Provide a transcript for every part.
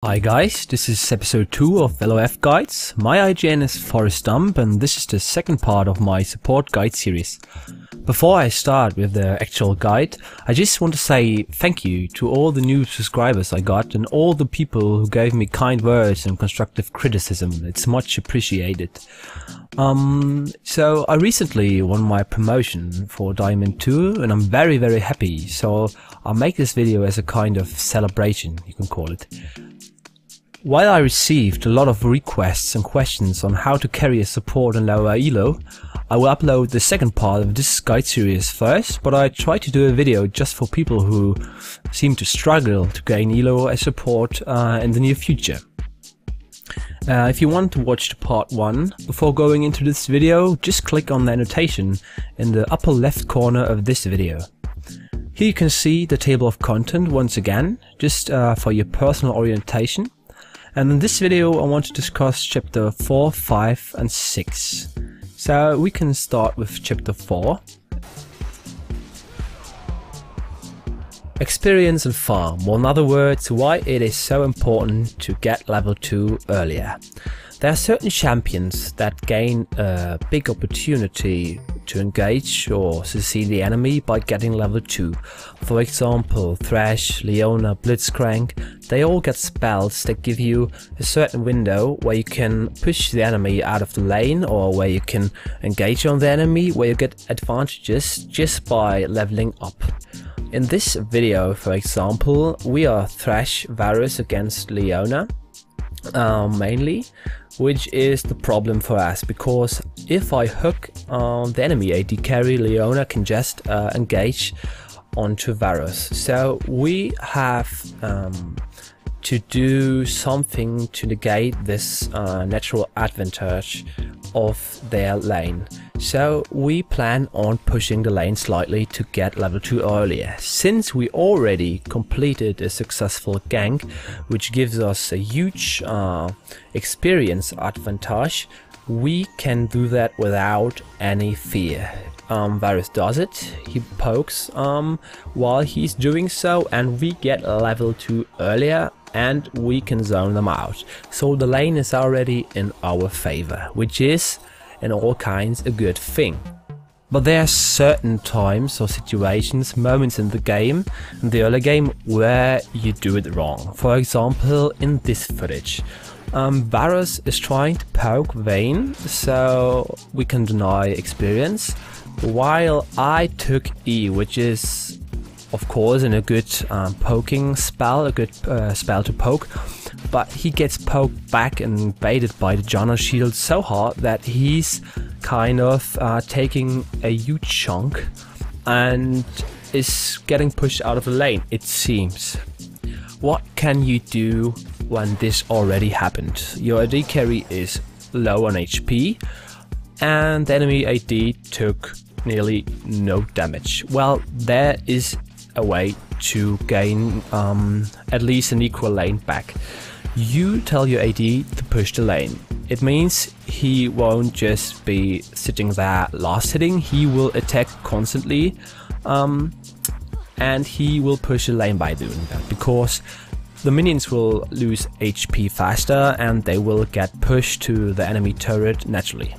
Hi guys, this is episode 2 of LOFguides. My IGN is Forrest Stomp and this is the second part of my support guide series. Before I start with the actual guide, I just want to say thank you to all the new subscribers I got and all the people who gave me kind words and constructive criticism. It's much appreciated. So I recently won my promotion for Diamond 2 and I'm very happy, so I'll make this video as a kind of celebration, you can call it. While I received a lot of requests and questions on how to carry a support and lower elo, I will upload the second part of this guide series first, but I try to do a video just for people who seem to struggle to gain elo as support in the near future. If you want to watch the part 1 before going into this video, just click on the annotation in the upper left corner of this video. Here you can see the table of content once again, just for your personal orientation. And in this video I want to discuss chapter 4, 5 and 6. So we can start with chapter 4. Experience and farm, or in other words, why it is so important to get level 2 earlier. There are certain champions that gain a big opportunity to engage or to see the enemy by getting level 2. For example, Thresh, Leona, Blitzcrank, they all get spells that give you a certain window where you can push the enemy out of the lane or where you can engage on the enemy, where you get advantages just by leveling up. In this video, for example, we are Thresh Varus against Leona, mainly, which is the problem for us, because if I hook the enemy AD carry, Leona can just engage onto Varus. So we have to do something to negate this natural advantage of their lane. So we plan on pushing the lane slightly to get level 2 earlier. Since we already completed a successful gank, which gives us a huge experience advantage, we can do that without any fear. Varus does it, he pokes while he's doing so, and we get level 2 earlier and we can zone them out. So the lane is already in our favor, which is in all kinds a good thing. But there are certain times or situations, moments in the game, in the early game, where you do it wrong. For example, in this footage. Varus is trying to poke Vayne, so we can deny experience, while I took E, which is of course in a good poking spell, a good spell to poke, but he gets poked back and baited by the Janna shield so hard that he's kind of taking a huge chunk and is getting pushed out of the lane, it seems. What can you do when this already happened? Your AD carry is low on HP and the enemy AD took nearly no damage. Well, there is a way to gain at least an equal lane back. You tell your AD to push the lane. It means he won't just be sitting there last hitting, he will attack constantly and he will push the lane by doing that, because the minions will lose HP faster and they will get pushed to the enemy turret naturally.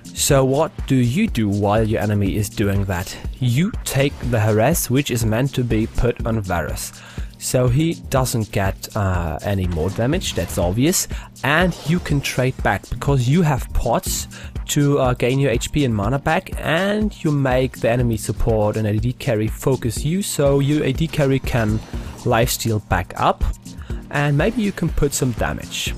So what do you do while your enemy is doing that? You take the harass, which is meant to be put on Varus. So he doesn't get any more damage, that's obvious, and you can trade back because you have pots to gain your HP and mana back, and you make the enemy support and AD carry focus you, so your AD carry can lifesteal back up and maybe you can put some damage.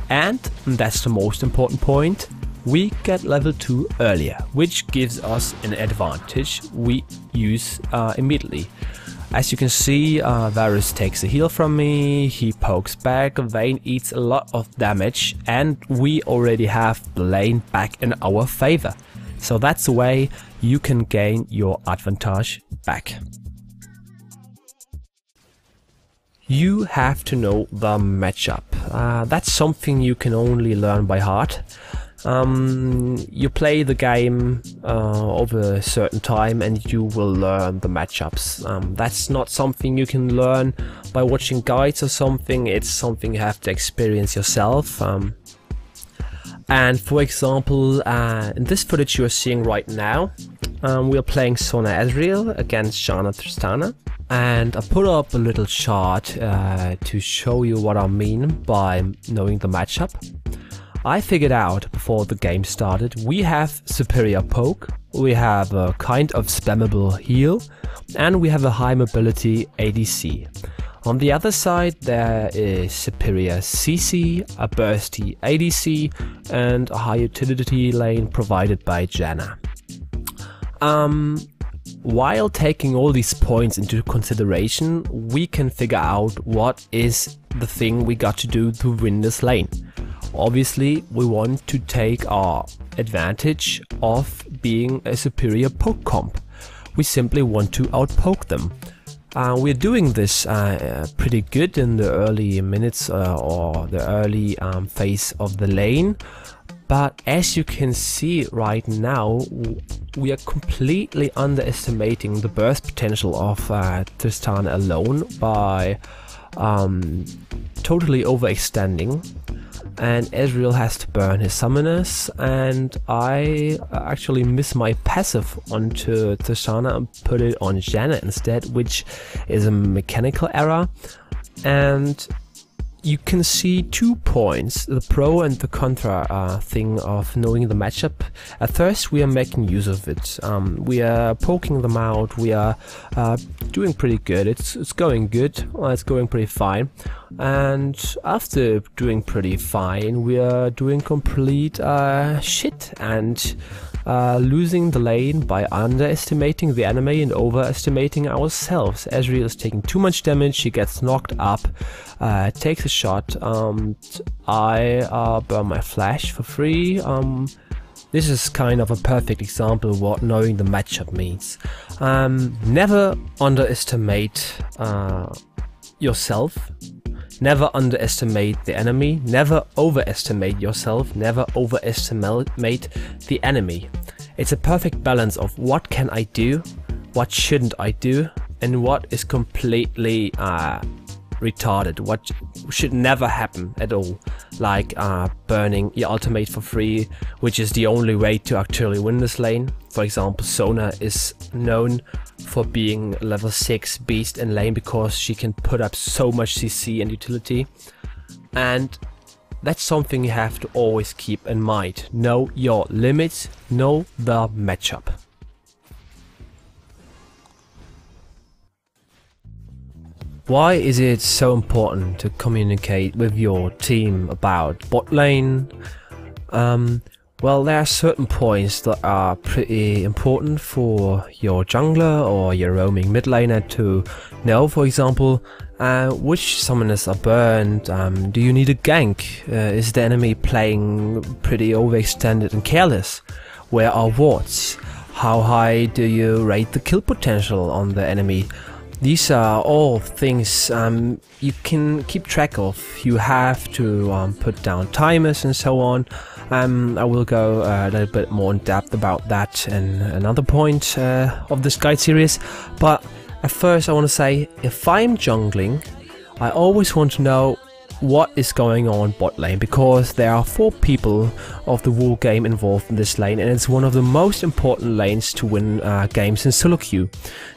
And that's the most important point, we get level 2 earlier, which gives us an advantage we use immediately. As you can see, Varus takes a heal from me, he pokes back, Vayne eats a lot of damage, and we already have the lane back in our favor. So that's the way you can gain your advantage back. You have to know the matchup. That's something you can only learn by heart. You play the game over a certain time and you will learn the matchups. That's not something you can learn by watching guides or something, it's something you have to experience yourself. And for example, in this footage you are seeing right now, we are playing Sona Ezreal against Janna Tristana. And I put up a little chart to show you what I mean by knowing the matchup. I figured out before the game started, we have superior poke, we have a kind of spammable heal, and we have a high mobility ADC. On the other side there is superior CC, a bursty ADC, and a high utility lane provided by Janna. While taking all these points into consideration, we can figure out what is the thing we got to do to win this lane. Obviously, we want to take our advantage of being a superior poke comp. We simply want to outpoke them. We're doing this pretty good in the early minutes or the early phase of the lane. But as you can see right now, we are completely underestimating the burst potential of Tristana alone by totally overextending. And Ezreal has to burn his summoners, and I actually miss my passive onto Tristana and put it on Janna instead, which is a mechanical error. And you can see 2 points, the pro and the contra thing of knowing the matchup. At first we are making use of it, we are poking them out, we are doing pretty good, it's going good, it's going pretty fine. And after doing pretty fine, we are doing complete shit and losing the lane by underestimating the enemy and overestimating ourselves. Ezreal is taking too much damage, she gets knocked up, takes a shot, I burn my flash for free. This is kind of a perfect example of what knowing the matchup means. Never underestimate yourself. Never underestimate the enemy, never overestimate yourself, never overestimate the enemy. It's a perfect balance of what can I do, what shouldn't I do, and what is completely retarded, what should never happen at all. Like burning your ultimate for free, which is the only way to actually win this lane. For example, Sona is known for being level 6 beast in lane because she can put up so much CC and utility, and that's something you have to always keep in mind. Know your limits, know the matchup. Why is it so important to communicate with your team about bot lane? Well, there are certain points that are pretty important for your jungler or your roaming mid laner to know. For example, which summoners are burned, do you need a gank, is the enemy playing pretty overextended and careless, where are wards, how high do you rate the kill potential on the enemy. These are all things you can keep track of. You have to put down timers and so on. I will go a little bit more in depth about that in another point of this guide series. But at first I want to say, if I'm jungling, I always want to know what is going on bot lane, because there are 4 people of the whole game involved in this lane, and it's one of the most important lanes to win games in solo queue.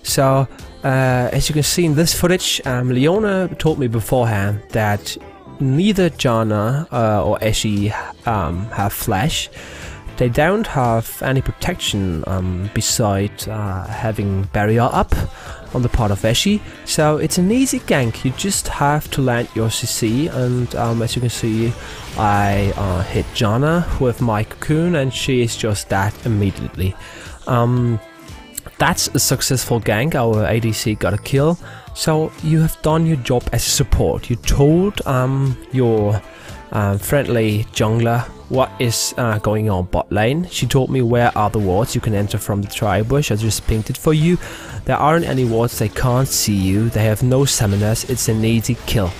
So as you can see in this footage, Leona told me beforehand that neither Janna or Ashe have flash. They don't have any protection beside having barrier up on the part of Ashe, so it's an easy gank. You just have to land your CC, and as you can see, I hit Janna with my cocoon, and she is just that immediately. That's a successful gank. Our ADC got a kill. So you have done your job as a support. You told your friendly jungler what is going on bot lane. She told me where are the wards you can enter from the tri bush. I just pinged it for you. There aren't any wards, they can't see you, they have no summoners, it's an easy kill.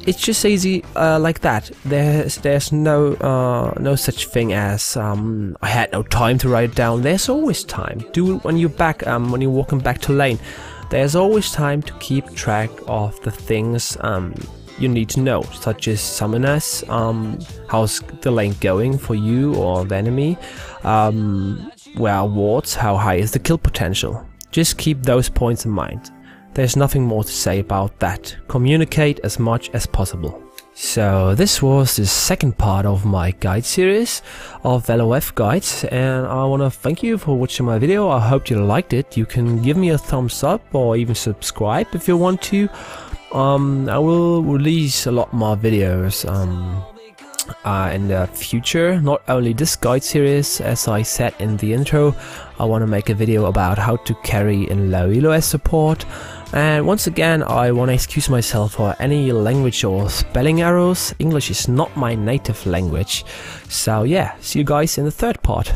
it's just easy like that. There's no such thing as I had no time to write it down. There's always time. Do it when you're back, when you're walking back to lane. There's always time to keep track of the things you need to know, such as summoners, how's the lane going for you or the enemy, where are wards, how high is the kill potential. Just keep those points in mind. There's nothing more to say about that. Communicate as much as possible. So this was the second part of my guide series of LOFguides, and I want to thank you for watching my video. I hope you liked it. You can give me a thumbs up or even subscribe if you want to. I will release a lot more videos in the future, not only this guide series. As I said in the intro, I want to make a video about how to carry in low elo as support. And once again, I want to excuse myself for any language or spelling errors. English is not my native language. So yeah, see you guys in the third part.